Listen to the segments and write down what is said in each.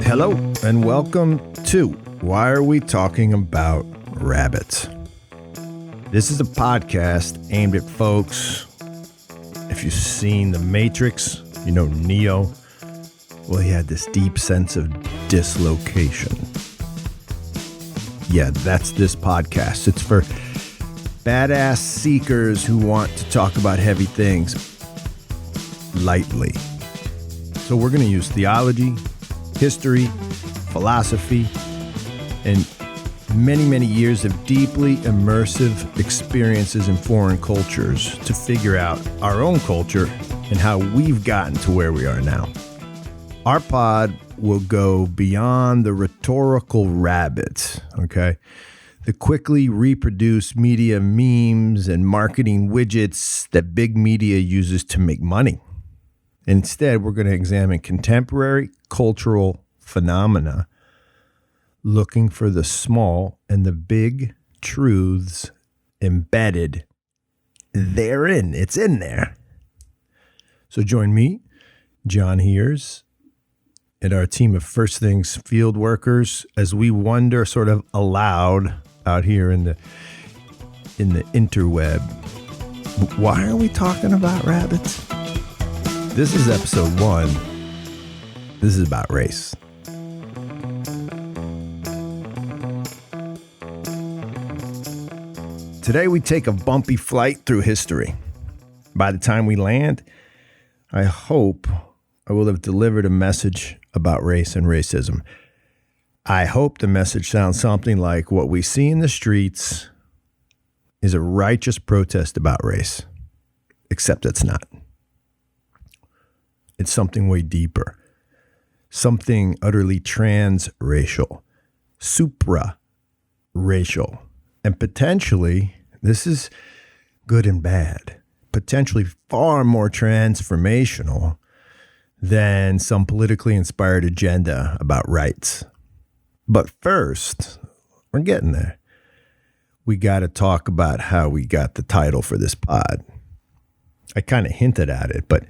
Hello and welcome to Why Are We Talking About Rabbits? This is a podcast aimed at folks. If you've seen The Matrix, you know Neo. Well, he had this deep sense of dislocation. Yeah, that's this podcast. It's for badass seekers who want to talk about heavy things lightly. So we're going to use theology, history, philosophy, and many years of deeply immersive experiences in foreign cultures to figure out our own culture and how we've gotten to where we are now. Our pod will go beyond the rhetorical rabbits, okay? The quickly reproduced media memes and marketing widgets that big media uses to make money. Instead, we're going to examine contemporary cultural phenomena, looking for the small and the big truths embedded therein. It's in there. So join me, John Heers, and our team of First Things field workers as we wonder sort of aloud out here in the interweb. Why are we talking about rabbits? This is episode 1. This is about race. Today we take a bumpy flight through history. By the time we land, I hope I will have delivered a message about race and racism. I hope the message sounds something like what we see in the streets is a righteous protest about race, except it's not. It's something way deeper, something utterly transracial, supra-racial, and potentially, this is good and bad, potentially far more transformational than some politically inspired agenda about rights. But first, we're getting there. We got to talk about how we got the title for this pod. I kind of hinted at it, but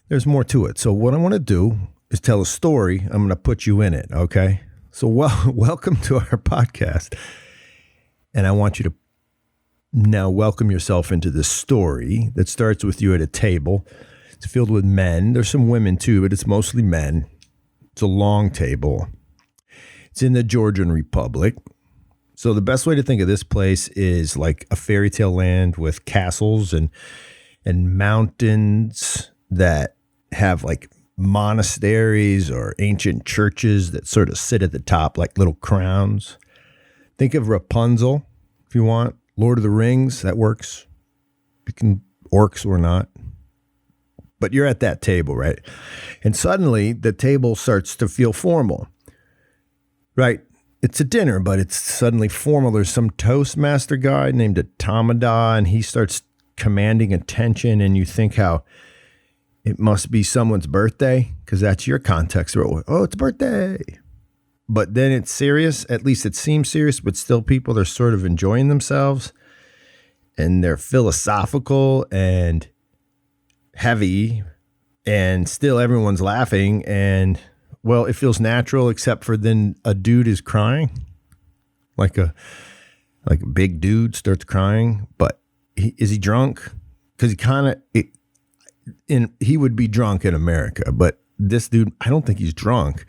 there's more to it. So what I want to do is tell a story. I'm going to put you in it, okay? So welcome to our podcast. And I want you to now welcome yourself into this story that starts with you at a table. It's filled with men. There's some women too, but it's mostly men. It's a long table. It's in the Georgian Republic. So the best way to think of this place is like a fairy tale land with castles and mountains that have like monasteries or ancient churches that sort of sit at the top like little crowns. Think of Rapunzel if you want. Lord of the Rings, that works. You can orcs or not. But you're at that table, right? And suddenly the table starts to feel formal, right? It's a dinner, but it's suddenly formal. There's some Toastmaster guy named Automata, and he starts commanding attention, and you think how it must be someone's birthday, because that's your context. Oh, it's a birthday. But then it's serious. At least it seems serious, but still people are sort of enjoying themselves. And they're philosophical and heavy. And still everyone's laughing. And, well, it feels natural, except for then a dude is crying. Like a big dude starts crying. But is he drunk? Because he kind of... he would be drunk in America, but this dude, I don't think he's drunk.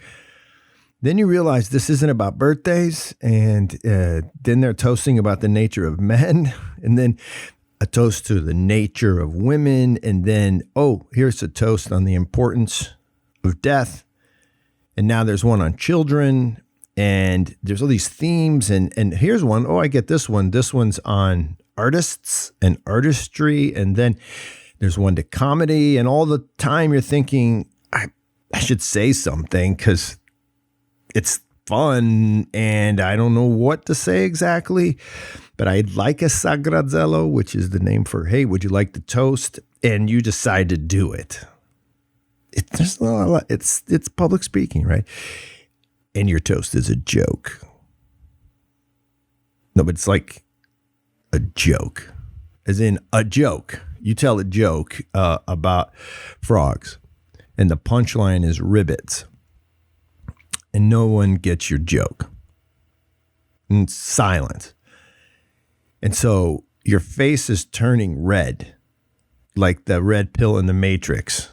Then you realize this isn't about birthdays, and then they're toasting about the nature of men, and then a toast to the nature of women, and then, here's a toast on the importance of death, and now there's one on children, and there's all these themes, and here's one. I get this one. This one's on artists and artistry, and then there's one to comedy, and all the time you're thinking, I should say something because it's fun, and I don't know what to say exactly, but I'd like a sagrazello, which is the name for, hey, would you like to toast? And you decide to do it. It's public speaking, right? And your toast is a joke. No, but it's like a joke, as in a joke. You tell a joke about frogs, and the punchline is ribbits. and no one gets your joke. And it's silent. And so your face is turning red, like the red pill in the Matrix.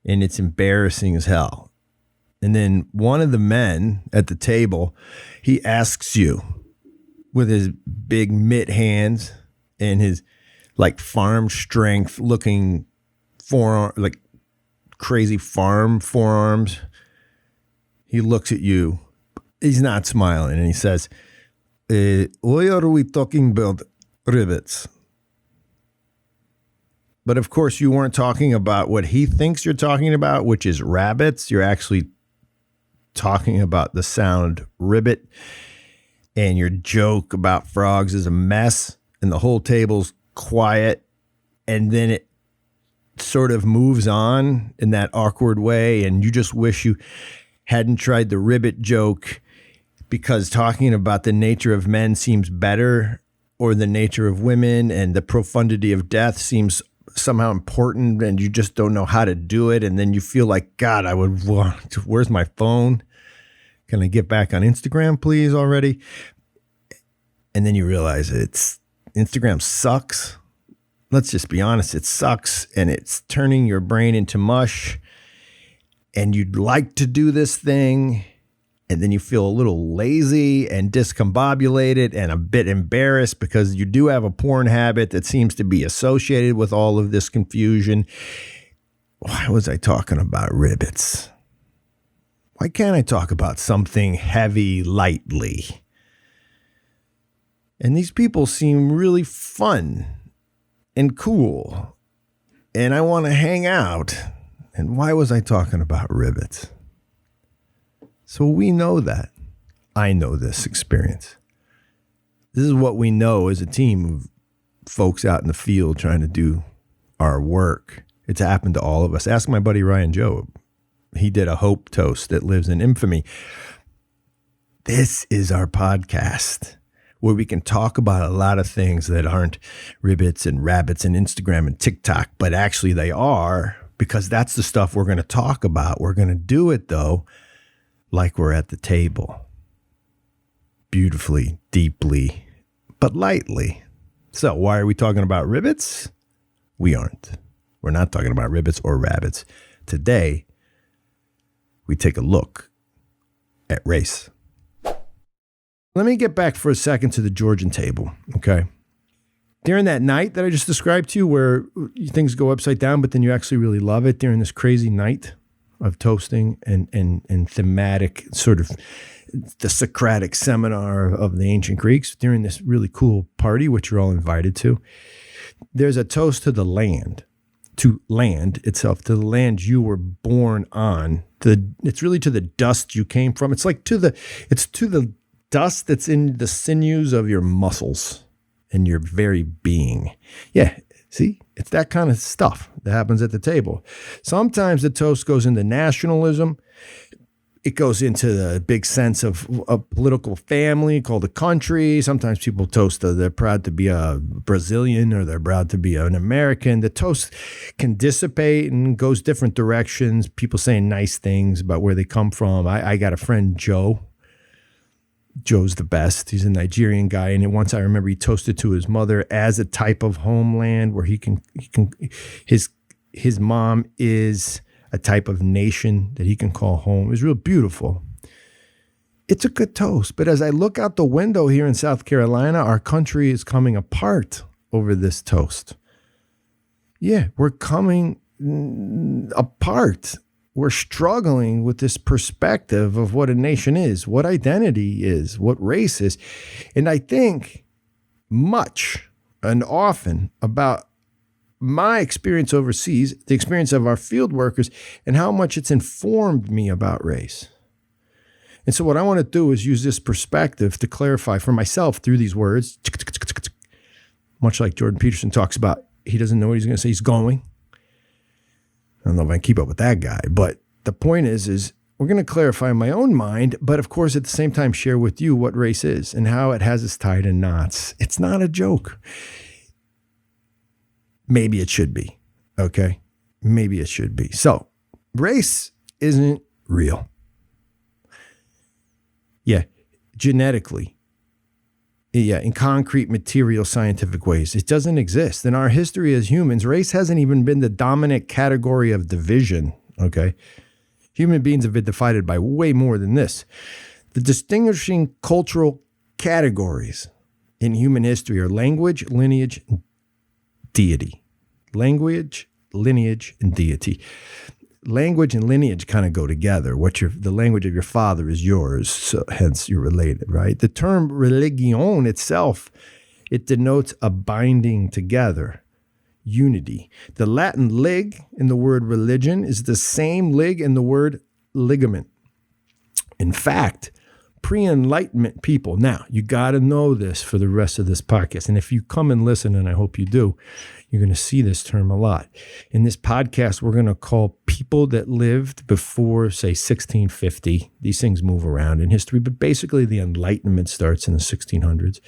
And it's embarrassing as hell. And then one of the men at the table, he asks you with his big mitt hands and his like farm strength looking forearm, like crazy farm forearms. He looks at you. He's not smiling. And he says, why are we talking about rivets? But of course, you weren't talking about what he thinks you're talking about, which is rabbits. You're actually talking about the sound ribbit. And your joke about frogs is a mess. And the whole table's quiet. And then it sort of moves on in that awkward way. And you just wish you hadn't tried the ribbit joke, because talking about the nature of men seems better, or the nature of women and the profundity of death seems somehow important, and you just don't know how to do it. And then you feel like, God, I would want, where's my phone? Can I get back on Instagram, please, already? And then you realize Instagram sucks. Let's just be honest. It sucks, and it's turning your brain into mush. And you'd like to do this thing, and then you feel a little lazy and discombobulated and a bit embarrassed because you do have a porn habit that seems to be associated with all of this confusion. Why was I talking about ribbits? Why can't I talk about something heavy lightly? And these people seem really fun and cool, and I want to hang out. And why was I talking about ribbits? So we know that. I know this experience. This is what we know as a team of folks out in the field trying to do our work. It's happened to all of us. Ask my buddy Ryan Job. He did a hope toast that lives in infamy. This is our podcast where we can talk about a lot of things that aren't ribbits and rabbits and Instagram and TikTok, but actually they are, because that's the stuff we're going to talk about. We're going to do it, though, like we're at the table. Beautifully, deeply, but lightly. So why are we talking about ribbits? We aren't. We're not talking about ribbits or rabbits. Today, we take a look at race. Let me get back for a second to the Georgian table, okay? During that night that I just described to you, where things go upside down, but then you actually really love it, during this crazy night of toasting and thematic sort of the Socratic seminar of the ancient Greeks, during this really cool party, which you're all invited to, there's a toast to the land itself, to the land you were born on. It's really to the dust you came from. It's like to the dust that's in the sinews of your muscles and your very being. Yeah, see, it's that kind of stuff that happens at the table. Sometimes the toast goes into nationalism. It goes into the big sense of a political family called a country. Sometimes people toast they're proud to be a Brazilian or they're proud to be an American. The toast can dissipate and goes different directions. People saying nice things about where they come from. I got a friend, Joe. Joe's the best. He's a Nigerian guy. And once I remember he toasted to his mother as a type of homeland where his mom is a type of nation that he can call home. It was real beautiful. It's a good toast. But as I look out the window here in South Carolina, our country is coming apart over this toast. Yeah, we're coming apart. We're struggling with this perspective of what a nation is, what identity is, what race is. And I think much and often about my experience overseas, the experience of our field workers, and how much it's informed me about race. And so what I want to do is use this perspective to clarify for myself through these words, much like Jordan Peterson talks about. He doesn't know what he's going to say. He's going. I don't know if I can keep up with that guy, but the point is we're going to clarify in my own mind, but of course at the same time share with you what race is and how it has us tied in knots. It's not a joke. Maybe it should be, okay? Maybe it should be. So race isn't real. Yeah, genetically. Yeah, in concrete, material, scientific ways. It doesn't exist. In our history as humans, race hasn't even been the dominant category of division, okay? Human beings have been divided by way more than this. The distinguishing cultural categories in human history are language, lineage, and deity. Language, lineage, and deity. Language and lineage kind of go together. The language of your father is yours, so hence you're related, right? The term religion itself, it denotes a binding together, unity. The Latin lig in the word religion is the same lig in the word ligament. In fact, pre-Enlightenment people, now you got to know this for the rest of this podcast. And if you come and listen, and I hope you do, you're going to see this term a lot. In this podcast, we're going to call people that lived before, say, 1650. These things move around in history, but basically the Enlightenment starts in the 1600s.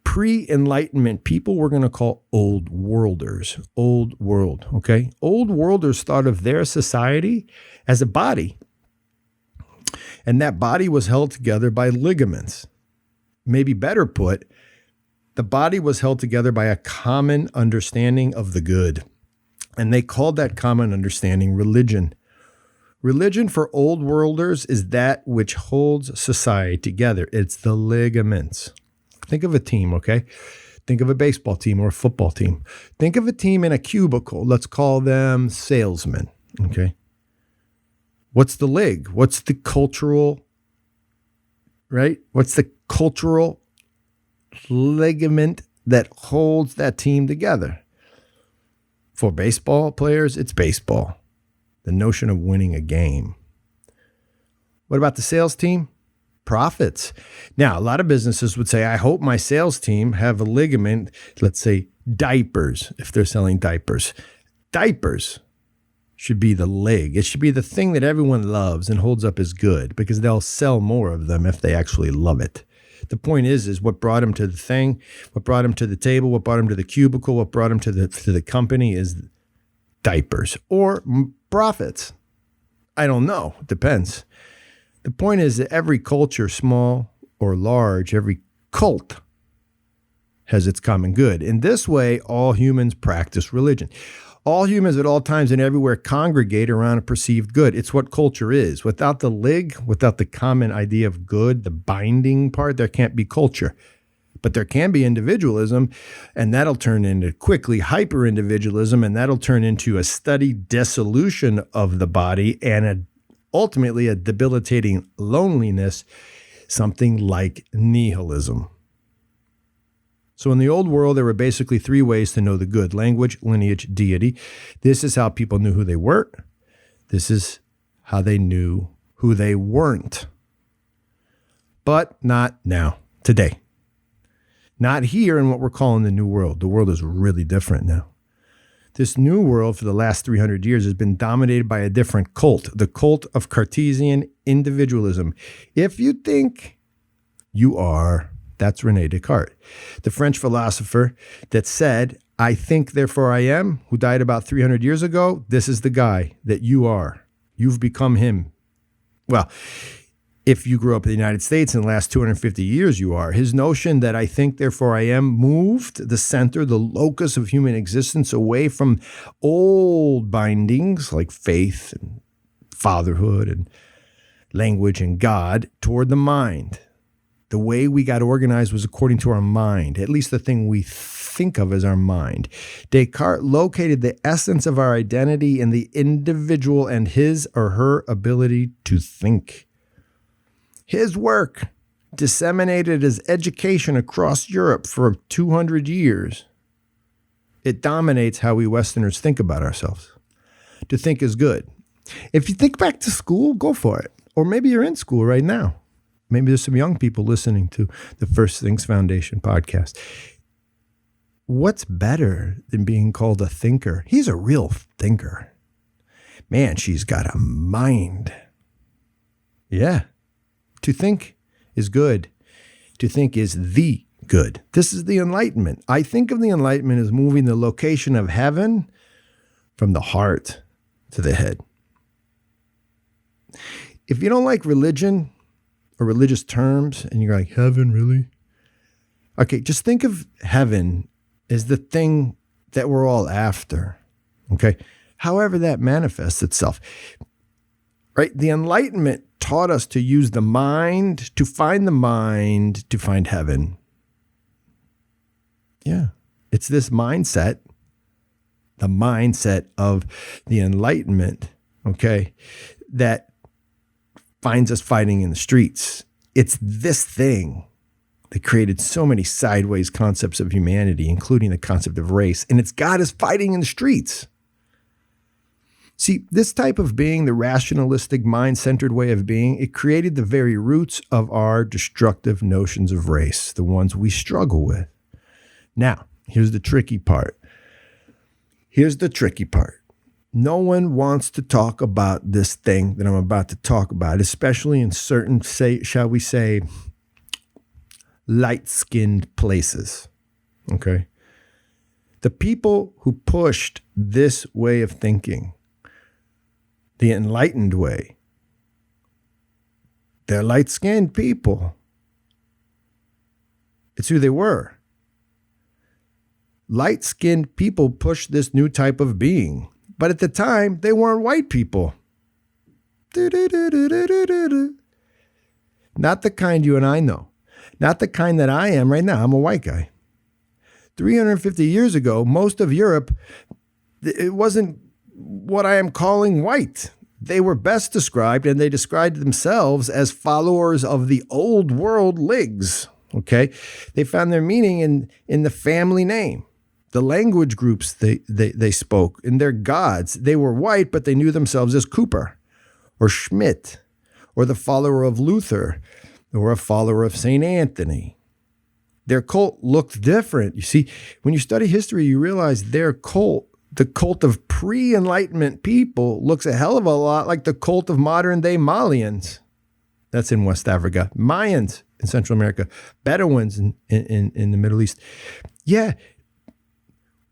Pre-Enlightenment people we're going to call Old Worlders. Old World, okay? Old Worlders thought of their society as a body. And that body was held together by ligaments. Maybe better put, the body was held together by a common understanding of the good. And they called that common understanding religion. Religion for Old Worlders is that which holds society together. It's the ligaments. Think of a team, okay? Think of a baseball team or a football team. Think of a team in a cubicle. Let's call them salesmen, okay? What's the lig? What's the cultural, right? What's the cultural ligament that holds that team together? For baseball players, it's baseball. The notion of winning a game. What about the sales team? Profits. Now, a lot of businesses would say, I hope my sales team have a ligament, let's say diapers, if they're selling diapers. Diapers should be the leg. It should be the thing that everyone loves and holds up as good because they'll sell more of them if they actually love it. The point is what brought him to the thing, what brought him to the table, what brought him to the cubicle, what brought him to the company is diapers or profits. I don't know. It depends. The point is that every culture, small or large, every cult has its common good. In this way, all humans practice religion. All humans at all times and everywhere congregate around a perceived good. It's what culture is. Without the lig, without the common idea of good, the binding part, there can't be culture. But there can be individualism, and that'll turn into quickly hyper-individualism, and that'll turn into a studied dissolution of the body and ultimately a debilitating loneliness, something like nihilism. So in the old world, there were basically three ways to know the good: language, lineage, deity. This is how people knew who they were. This is how they knew who they weren't. But not now, today. Not here in what we're calling the New World. The world is really different now. This new world for the last 300 years has been dominated by a different cult, the cult of Cartesian individualism. If you think you are, that's René Descartes, the French philosopher that said, I think, therefore I am, who died about 300 years ago. This is the guy that you are. You've become him. Well, if you grew up in the United States in the last 250 years, you are. His notion that I think, therefore I am moved the center, the locus of human existence away from old bindings like faith and fatherhood and language and God toward the mind. The way we got organized was according to our mind, at least the thing we think of as our mind. Descartes located the essence of our identity in the individual and his or her ability to think. His work, disseminated as education across Europe for 200 years, it dominates how we Westerners think about ourselves. To think is good. If you think back to school, go for it. Or maybe you're in school right now. Maybe there's some young people listening to the First Things Foundation podcast. What's better than being called a thinker? He's a real thinker. Man, she's got a mind. Yeah. To think is good. To think is the good. This is the Enlightenment. I think of the Enlightenment as moving the location of heaven from the heart to the head. If you don't like religion, or religious terms, and you're like, heaven, really? Okay, just think of heaven as the thing that we're all after, okay? However that manifests itself, right? The Enlightenment taught us to use the mind to find heaven. Yeah, it's this mindset, the mindset of the Enlightenment, okay, that finds us fighting in the streets. It's this thing that created so many sideways concepts of humanity, including the concept of race, and it's got us fighting in the streets. See, this type of being, the rationalistic, mind-centered way of being, it created the very roots of our destructive notions of race, the ones we struggle with. Now, here's the tricky part. No one wants to talk about this thing that I'm about to talk about, especially in certain, shall we say, light-skinned places, okay? The people who pushed this way of thinking, the enlightened way, they're light-skinned people. It's who they were. Light-skinned people pushed this new type of being. But at the time, they weren't white people. Not the kind you and I know. Not the kind that I am right now. I'm a white guy. 350 years ago, most of Europe, it wasn't what I am calling white. They were best described, and they described themselves as followers of the old world ligs. Okay? They found their meaning in the family name. The language groups they spoke, and their gods. They were white, but they knew themselves as Cooper or Schmidt or the follower of Luther or a follower of St. Anthony. Their cult looked different. You see, when you study history, you realize their cult, the cult of pre-Enlightenment people, looks a hell of a lot like the cult of modern-day Malians. That's in West Africa. Mayans in Central America. Bedouins in the Middle East. Yeah.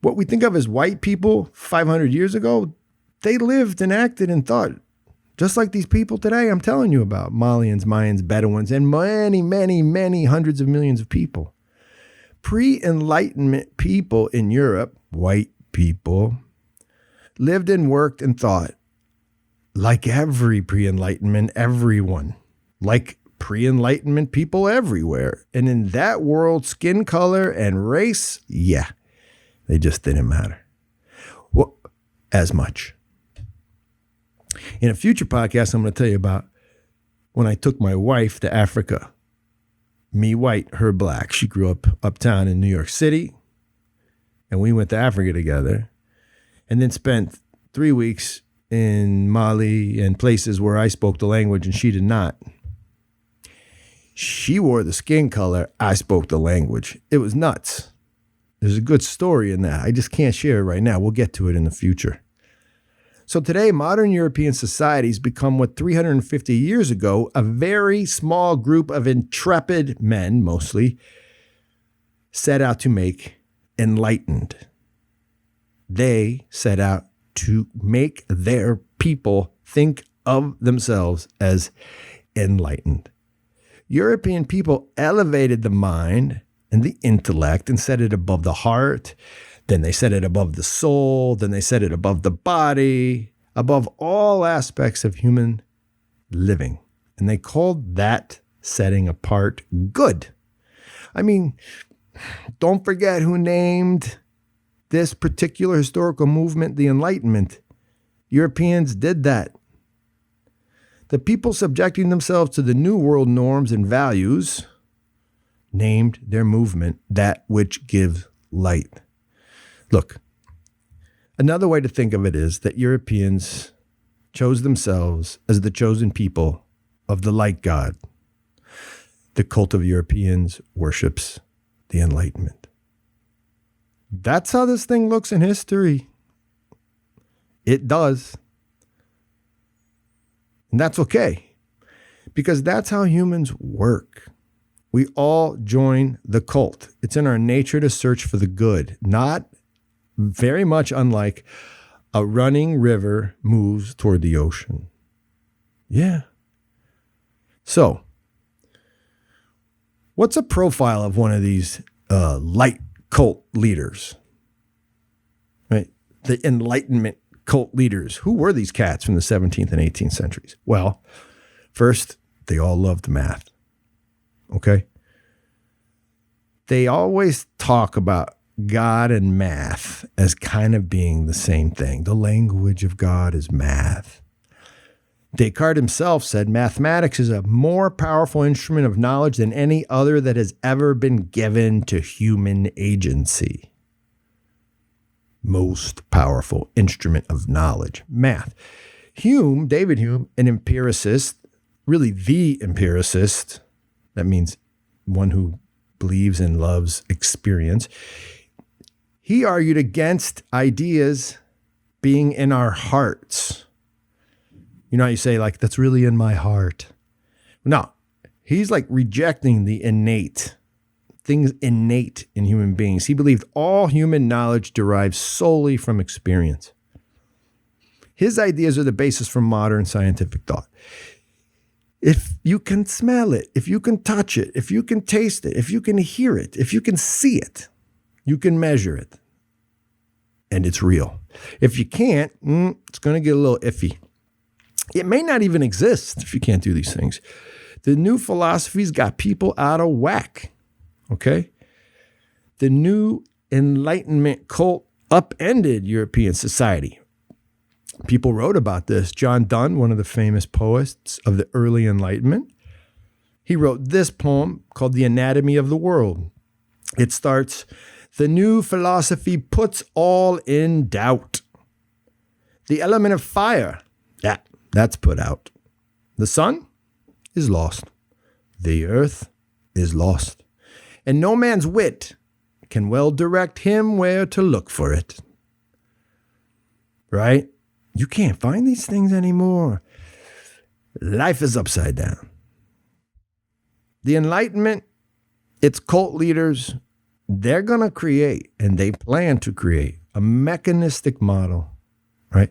What we think of as white people 500 years ago, they lived and acted and thought just like these people today I'm telling you about. Malians, Mayans, Bedouins, and many, many, many hundreds of millions of people. Pre-Enlightenment people in Europe, white people, lived and worked and thought like every pre-Enlightenment, everyone, like pre-Enlightenment people everywhere. And in that world, skin color and race, yeah, they just didn't matter. Well, as much. In a future podcast, I'm going to tell you about when I took my wife to Africa. Me white, her black. She grew up uptown in New York City, and we went to Africa together, and then spent 3 weeks in Mali and places where I spoke the language and she did not. She wore the skin color. I spoke the language. It was nuts. There's a good story in that. I just can't share it right now. We'll get to it in the future. So today, modern European societies become what 350 years ago, a very small group of intrepid men, mostly, set out to make enlightened. They set out to make their people think of themselves as enlightened. European people elevated the mind and the intellect and set it above the heart. Then they set it above the soul. Then they set it above the body, above all aspects of human living. And they called that setting apart good. I mean, don't forget who named this particular historical movement the Enlightenment. Europeans did that. The people subjecting themselves to the New World norms and values named their movement that which gives light. Look, another way to think of it is that Europeans chose themselves as the chosen people of the light God. The cult of Europeans worships the Enlightenment. That's how this thing looks in history. It does. And that's okay, because that's how humans work. We all join the cult. It's in our nature to search for the good, not very much unlike a running river moves toward the ocean. Yeah. So, What's a profile of one of these light cult leaders? Right? The Enlightenment cult leaders. Who were these cats from the 17th and 18th centuries? Well, first, they all loved math. Okay? They always talk about God and math as kind of being the same thing. The language of God is math. Descartes himself said mathematics is a more powerful instrument of knowledge than any other that has ever been given to human agency. Most powerful instrument of knowledge, math. Hume, David Hume, an empiricist, really the empiricist, that means one who believes and loves experience, he argued against ideas being in our hearts. You know how you say, like, that's really in my heart. No, he's like rejecting the innate, things innate in human beings. He believed all human knowledge derives solely from experience. His ideas are the basis for modern scientific thought. If you can smell it, if you can touch it, if you can taste it, if you can hear it, if you can see it, you can measure it. And it's real. If you can't, it's going to get a little iffy. It may not even exist if you can't do these things. The new philosophies got people out of whack. Okay? The new Enlightenment cult upended European society. People wrote about this. John Donne, one of the famous poets of the early Enlightenment, he wrote this poem called The Anatomy of the World. It starts, the new philosophy puts all in doubt. The element of fire, that's put out. The sun is lost. The earth is lost. And no man's wit can well direct him where to look for it. Right? You can't find these things anymore. Life is upside down. The Enlightenment, its cult leaders, they're going to create, and they plan to create, a mechanistic model, right,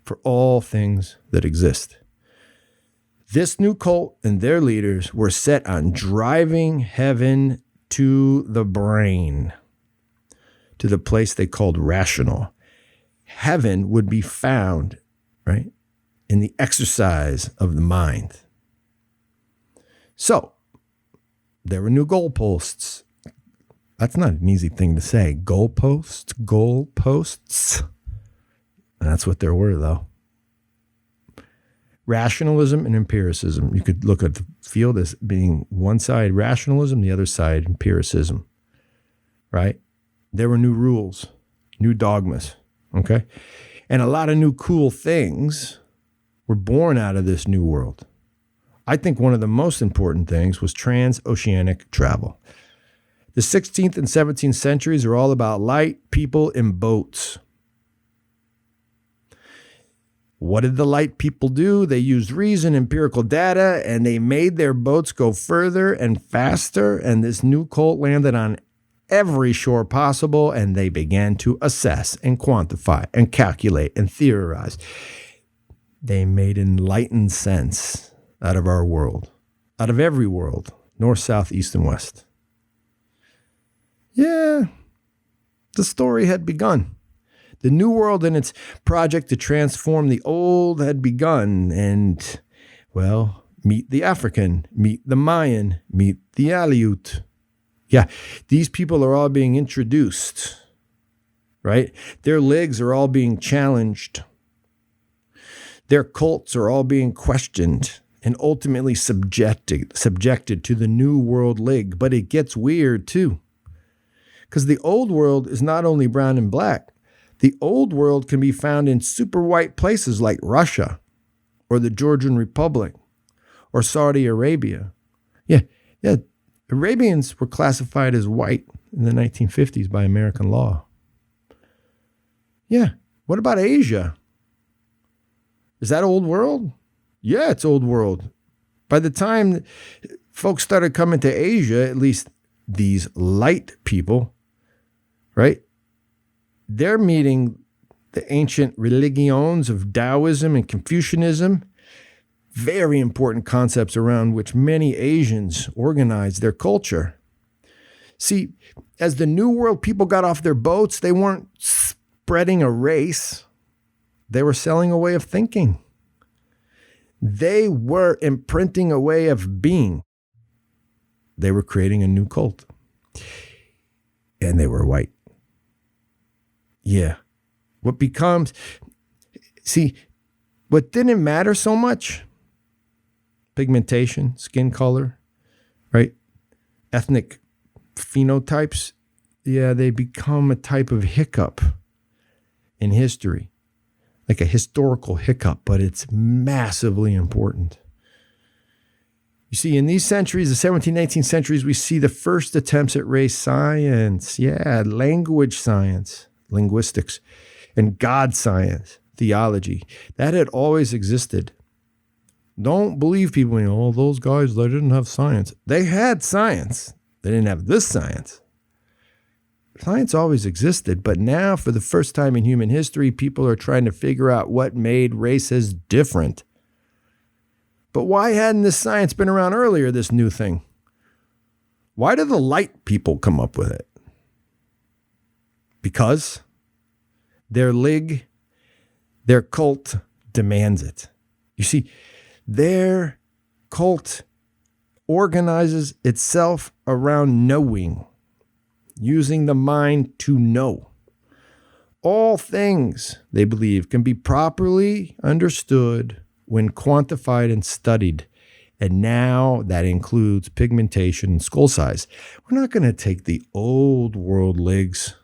for all things that exist. This new cult and their leaders were set on driving heaven to the brain, to the place they called rational. Heaven would be found, right, in the exercise of the mind. So, there were new goalposts. That's not an easy thing to say. Goalposts. That's what there were, though. Rationalism and empiricism. You could look at the field as being one side rationalism, the other side empiricism, right? There were new rules, new dogmas. Okay? And a lot of new cool things were born out of this new world. I think one of the most important things was transoceanic travel. The 16th and 17th centuries are all about light, people, and boats. What did the light people do? They used reason, empirical data, and they made their boats go further and faster, and this new cult landed on every shore possible, and they began to assess and quantify and calculate and theorize. They made enlightened sense out of our world, out of every world, north, south, east, and west. Yeah, the story had begun. The new world and its project to transform the old had begun, and, well, meet the African, meet the Mayan, meet the Aleut. Yeah, these people are all being introduced, right? Their legs are all being challenged. Their cults are all being questioned and ultimately subjected to the New World League. But it gets weird, too, because the old world is not only brown and black. The old world can be found in super white places like Russia or the Georgian Republic or Saudi Arabia. Yeah. Arabians were classified as white in the 1950s by American law. Yeah. What about Asia? Is that old world? Yeah, it's old world. By the time folks started coming to Asia, at least these light people, right? They're meeting the ancient religions of Taoism and Confucianism. very important concepts around which many Asians organized their culture. See, as the New World people got off their boats, they weren't spreading a race. They were selling a way of thinking. They were imprinting a way of being. They were creating a new cult. And they were white. Yeah. What didn't matter so much, pigmentation, skin color, right? Ethnic phenotypes, yeah, they become a type of hiccup in history, like a historical hiccup, but it's massively important. You see, in these centuries, the 17th, 18th centuries, we see the first attempts at race science, language science, linguistics, and God science, theology. That had always existed. Don't believe people, those guys, they didn't have science. They had science. They didn't have this science. Science always existed, but now for the first time in human history, people are trying to figure out what made races different. But why hadn't this science been around earlier, this new thing? Why did the light people come up with it? Because their cult demands it. You see, their cult organizes itself around knowing, using the mind to know. All things, they believe, can be properly understood when quantified and studied. And now that includes pigmentation and skull size. We're not going to take the old world ligs,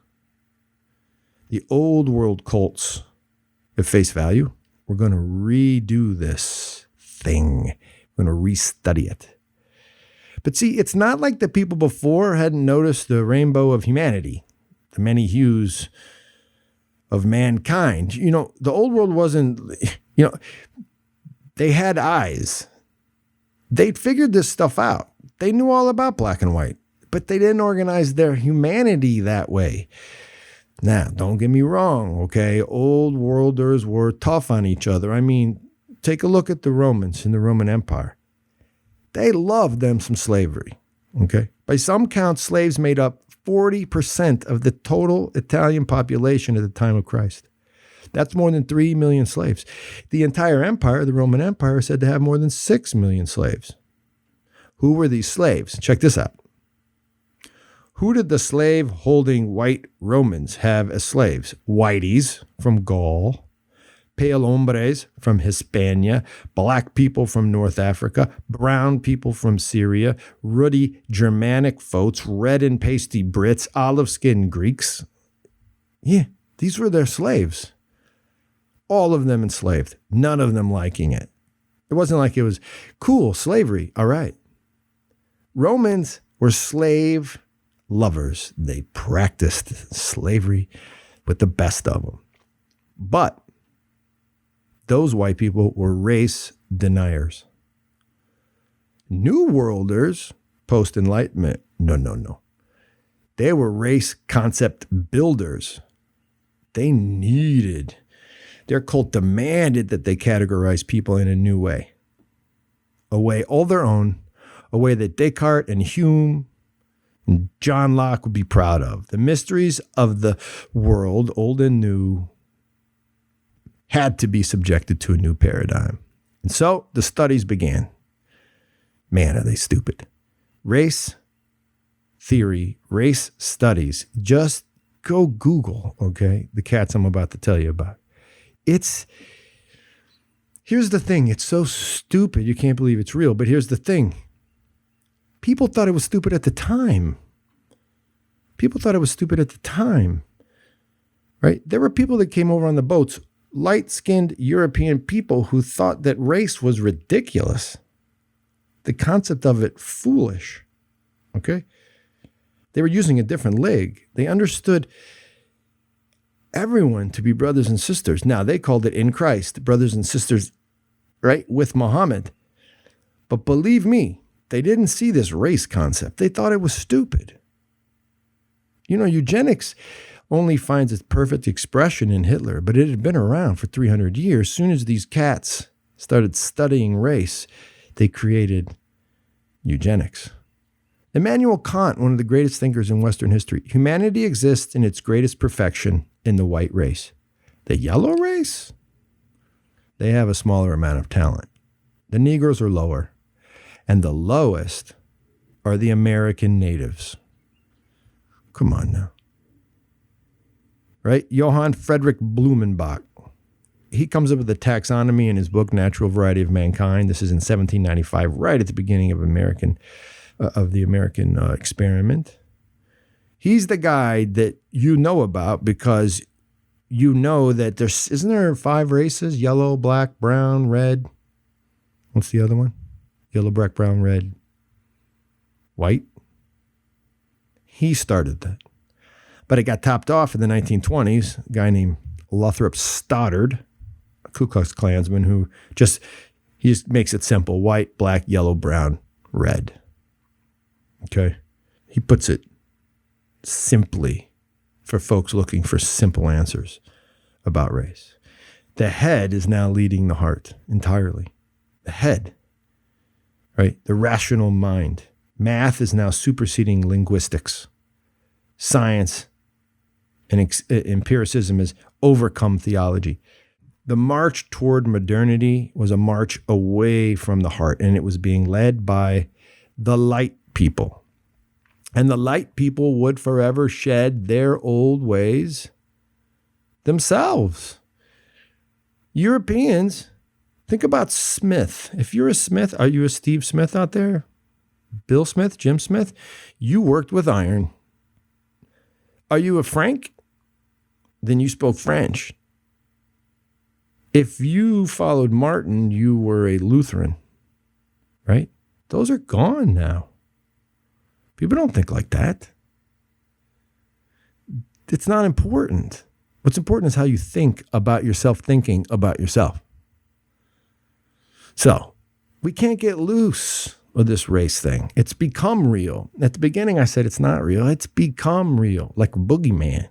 the old world cults at face value. We're going to redo this thing. We're going to restudy it. But see, it's not like the people before hadn't noticed the rainbow of humanity, the many hues of mankind. The old world wasn't, they had eyes. They'd figured this stuff out. They knew all about black and white, but they didn't organize their humanity that way. Now, don't get me wrong, okay? Old worlders were tough on each other. I mean, take a look at the Romans in the Roman Empire. They loved them some slavery, okay? By some counts, slaves made up 40% of the total Italian population at the time of Christ. That's more than 3 million slaves. The entire empire, the Roman Empire, is said to have more than 6 million slaves. Who were these slaves? Check this out. Who did the slave-holding white Romans have as slaves? Whiteys from Gaul, pale hombres from Hispania, black people from North Africa, brown people from Syria, ruddy Germanic folks, red and pasty Brits, olive-skinned Greeks. Yeah, these were their slaves. All of them enslaved, none of them liking it. It wasn't like it was cool, slavery, all right. Romans were slave lovers. They practiced slavery with the best of them. But those white people were race deniers. New Worlders, post-Enlightenment, no. They were race concept builders. Their cult demanded that they categorize people in a new way. A way all their own, a way that Descartes and Hume and John Locke would be proud of. The mysteries of the world, old and new, had to be subjected to a new paradigm. And so the studies began. Man, are they stupid. Race theory, race studies. Just go Google, okay, the cats I'm about to tell you about. Here's the thing. It's so stupid. You can't believe it's real. But here's the thing. People thought it was stupid at the time. Right? There were people that came over on the boats, light-skinned European people who thought that race was ridiculous. The concept of it foolish. Okay? They were using a different leg. They understood everyone to be brothers and sisters. Now, they called it in Christ, brothers and sisters, right, with Muhammad. But believe me, they didn't see this race concept. They thought it was stupid. Eugenics only finds its perfect expression in Hitler, but it had been around for 300 years. As soon as these cats started studying race, they created eugenics. Immanuel Kant, one of the greatest thinkers in Western history, humanity exists in its greatest perfection in the white race. The yellow race, they have a smaller amount of talent. The Negroes are lower, and the lowest are the American natives. Come on now. Right? Johann Friedrich Blumenbach, he comes up with a taxonomy in his book, Natural Variety of Mankind. This is in 1795, right at the beginning of the American experiment. He's the guy that you know about because you know that isn't there 5 races? Yellow, black, brown, red. What's the other one? Yellow, black, brown, red, white. He started that. But it got topped off in the 1920s. A guy named Lothrop Stoddard, a Ku Klux Klansman, who just makes it simple. White, black, yellow, brown, red. Okay? He puts it simply for folks looking for simple answers about race. The head is now leading the heart entirely. The head, right? The rational mind. Math is now superseding linguistics. Science and empiricism has overcome theology. The march toward modernity was a march away from the heart, and it was being led by the light people. And the light people would forever shed their old ways themselves. Europeans, think about Smith. If you're a Smith, are you a Steve Smith out there? Bill Smith, Jim Smith? You worked with iron. Are you a Frank? Then you spoke French. If you followed Martin, you were a Lutheran, right? Those are gone now. People don't think like that. It's not important. What's important is how you think about yourself, thinking about yourself. So we can't get loose with this race thing. It's become real. At the beginning, I said it's not real. It's become real, like a boogeyman.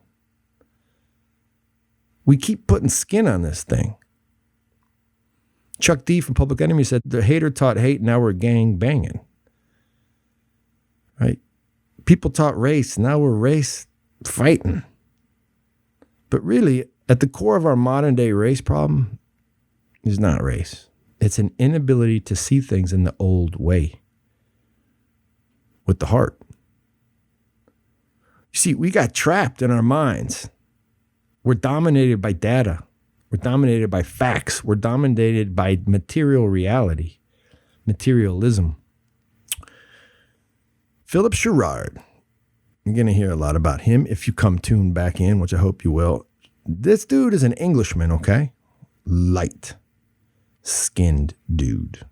We keep putting skin on this thing. Chuck D from Public Enemy said, the hater taught hate, now we're gang banging. Right? People taught race, now we're race fighting. But really, at the core of our modern day race problem is not race. It's an inability to see things in the old way with the heart. You see, we got trapped in our minds. We're dominated by data. We're dominated by facts. We're dominated by material reality, materialism. Phillip Sherrard, you're going to hear a lot about him if you come tuned back in, which I hope you will. This dude is an Englishman, okay? Light-skinned dude,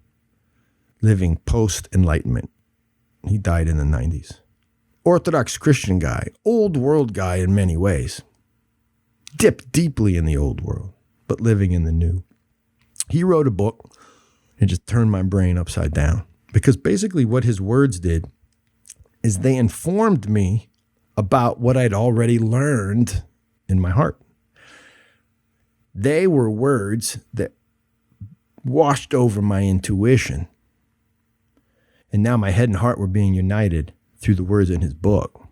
living post-Enlightenment. He died in the 90s. Orthodox Christian guy, old world guy in many ways. Dipped deeply in the old world, but living in the new. He wrote a book and just turned my brain upside down because basically what his words did is they informed me about what I'd already learned in my heart. They were words that washed over my intuition. And now my head and heart were being united through the words in his book.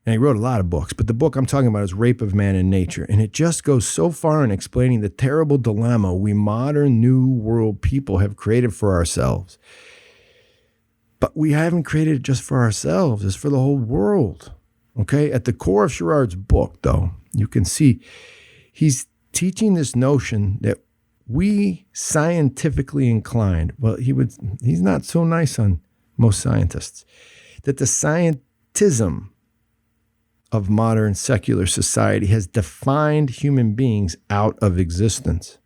And he wrote a lot of books, but the book I'm talking about is Rape of Man and Nature. And it just goes so far in explaining the terrible dilemma we modern New World people have created for ourselves. But we haven't created it just for ourselves. It's for the whole world. Okay? At the core of Sherrard's book, though, you can see he's teaching this notion that we scientifically inclined, well, he's not so nice on most scientists, that the scientism of modern secular society has defined human beings out of existence.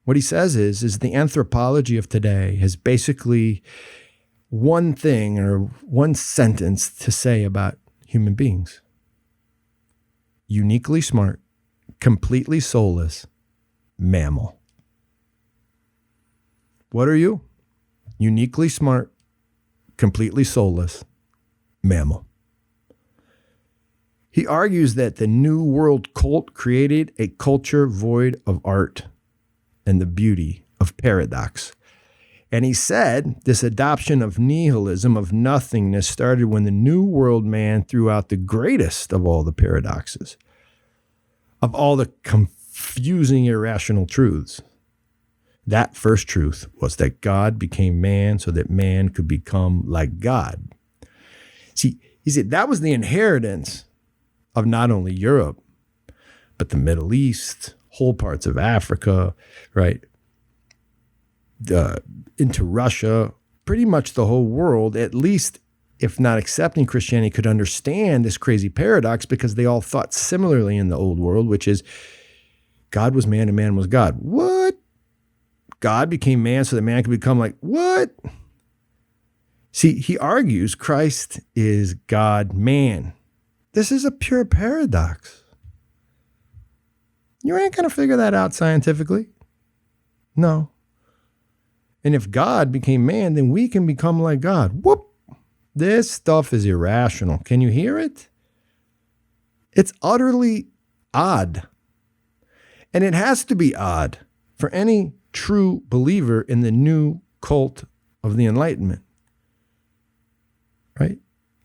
What he says is the anthropology of today has basically one thing or one sentence to say about human beings. Uniquely smart, completely soulless, mammal. What are you? Uniquely smart, completely soulless, mammal. He argues that the New World cult created a culture void of art and the beauty of paradox. And he said this adoption of nihilism, of nothingness, started when the New World man threw out the greatest of all the paradoxes, of all the confusing, irrational truths. That first truth was that God became man so that man could become like God. See, he said that was the inheritance of not only Europe, but the Middle East, whole parts of Africa, right? Into Russia, pretty much the whole world, at least if not accepting Christianity, could understand this crazy paradox because they all thought similarly in the old world, which is God was man and man was God. What? God became man so that man could become like, what? See, he argues Christ is God-man. This is a pure paradox. You ain't going to figure that out scientifically. No. And if God became man, then we can become like God. Whoop! This stuff is irrational. Can you hear it? It's utterly odd. And it has to be odd for any true believer in the new cult of the Enlightenment. Right?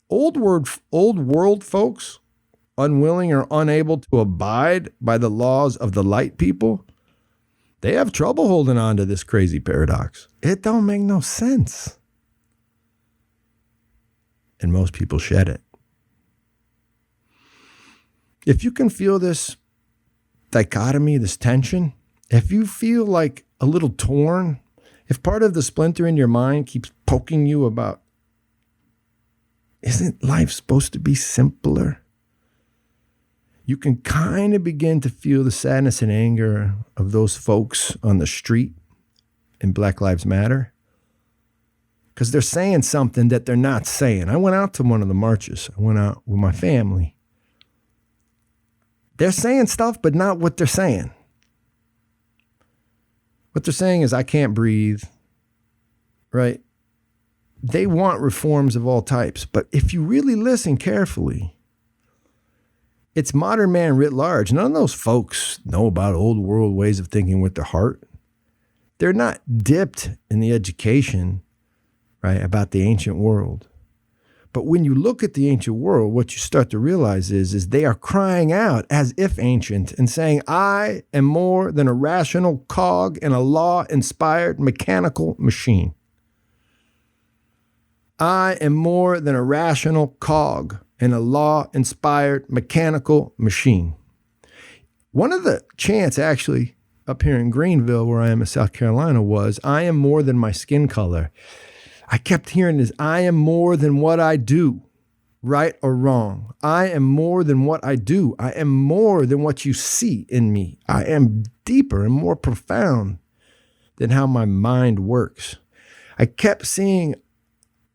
Old world folks, unwilling or unable to abide by the laws of the light people, they have trouble holding on to this crazy paradox. It don't make no sense. And most people shed it. If you can feel this dichotomy, this tension, if you feel like a little torn, if part of the splinter in your mind keeps poking you about, isn't life supposed to be simpler? You can kind of begin to feel the sadness and anger of those folks on the street in Black Lives Matter, because they're saying something that they're not saying. I went out to one of the marches. I went out with my family. They're saying stuff, but not what they're saying. What they're saying is, I can't breathe, right? They want reforms of all types, but if you really listen carefully, it's modern man writ large. None of those folks know about old world ways of thinking with their heart. They're not dipped in the education, right, about the ancient world. But when you look at the ancient world, what you start to realize is they are crying out as if ancient and saying, I am more than a rational cog in a law-inspired mechanical machine. I am more than a rational cog in a law-inspired mechanical machine. One of the chants actually up here in Greenville, where I am in South Carolina, was, I am more than my skin color. I kept hearing this, I am more than what I do, right or wrong. I am more than what I do. I am more than what you see in me. I am deeper and more profound than how my mind works. I kept seeing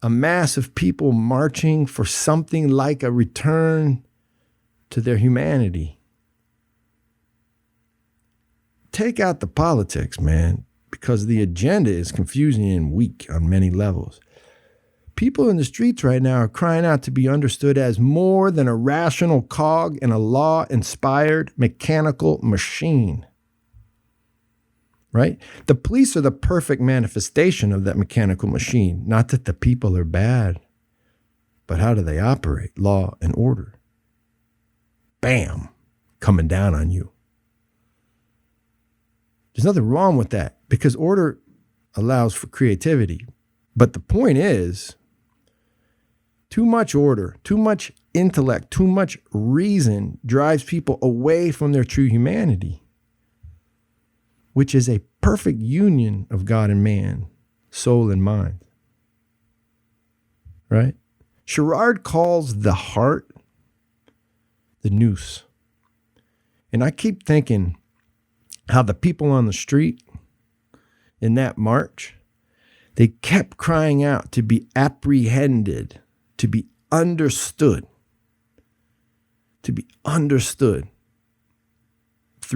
a mass of people marching for something like a return to their humanity. Take out the politics, man, because the agenda is confusing and weak on many levels. People in the streets right now are crying out to be understood as more than a rational cog in a law-inspired mechanical machine. Right? The police are the perfect manifestation of that mechanical machine. Not that the people are bad, but how do they operate? Law and order. Bam, coming down on you. There's nothing wrong with that because order allows for creativity. But the point is, too much order, too much intellect, too much reason drives people away from their true humanity, which is a perfect union of God and man, soul and mind. Right? Sherrard calls the heart the nous. And I keep thinking how the people on the street in that march, they kept crying out to be apprehended, to be understood through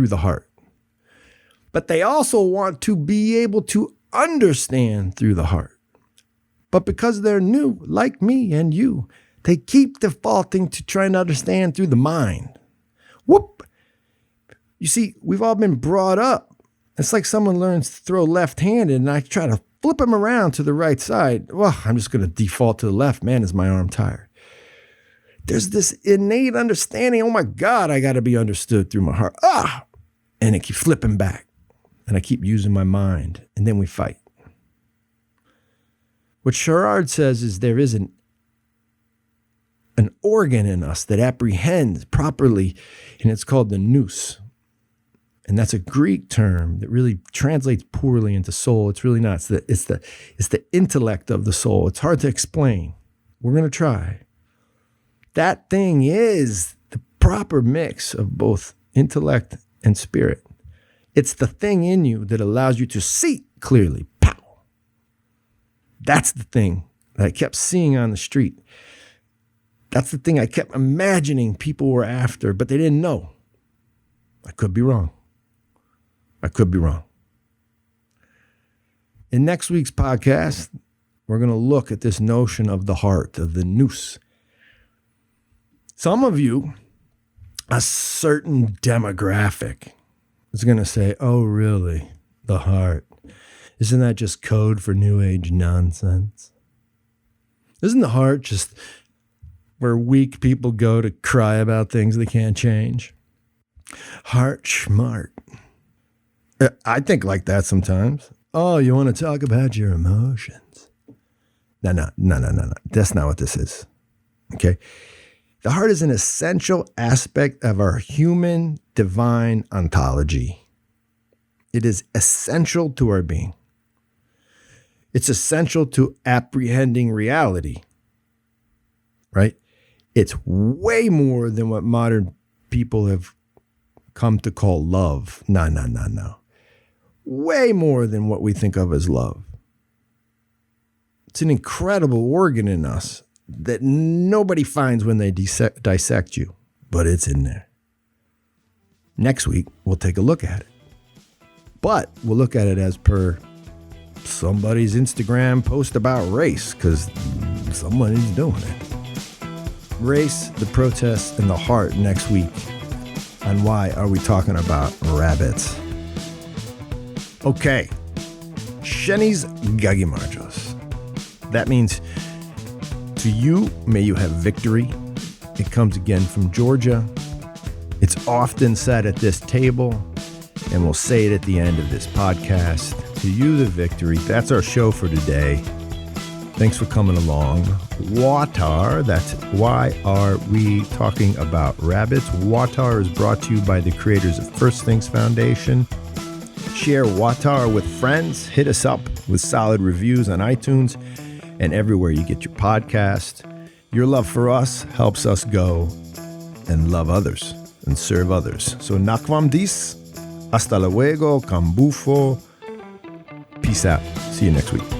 the heart. But they also want to be able to understand through the heart. But because they're new, like me and you, they keep defaulting to trying to understand through the mind. Whoop! You see, we've all been brought up It's like someone learns to throw left-handed and I try to flip him around to the right side. Well, I'm just going to default to the left. Man, is my arm tired. There's this innate understanding. Oh my God, I got to be understood through my heart. And it keeps flipping back. And I keep using my mind. And then we fight. What Sherrard says is there is an organ in us that apprehends properly, and it's called the nous. And that's a Greek term that really translates poorly into soul. It's really not. It's the intellect of the soul. It's hard to explain. We're going to try. That thing is the proper mix of both intellect and spirit. It's the thing in you that allows you to see clearly. Pow! That's the thing that I kept seeing on the street. That's the thing I kept imagining people were after, but they didn't know. I could be wrong. In next week's podcast, we're going to look at this notion of the heart, of the nous. Some of you, a certain demographic, is going to say, oh, really? The heart. Isn't that just code for New Age nonsense? Isn't the heart just where weak people go to cry about things they can't change? Heart schmart. I think like that sometimes. Oh, you want to talk about your emotions? No. That's not what this is. Okay? The heart is an essential aspect of our human divine ontology. It is essential to our being. It's essential to apprehending reality, right? It's way more than what modern people have come to call love. No. Way more than what we think of as love. It's an incredible organ in us that nobody finds when they dissect you, but it's in there. Next week, we'll take a look at it. But we'll look at it as per somebody's Instagram post about race, because somebody's doing it. Race, the protests, and the heart next week. And why are we talking about rabbits? Okay. Shenis Gagimarjos. That means to you, may you have victory. It comes again from Georgia. It's often said at this table, and we'll say it at the end of this podcast. To you, the victory. That's our show for today. Thanks for coming along. WAWTAR, that's Why Are We Talking About Rabbits? WAWTAR is brought to you by the creators of First Things Foundation. Share WAWTAR with friends. Hit us up with solid reviews on iTunes and everywhere you get your podcast. Your love for us helps us go and love others and serve others. So nakvam dis, hasta luego, cambufo. Peace out. See you next week.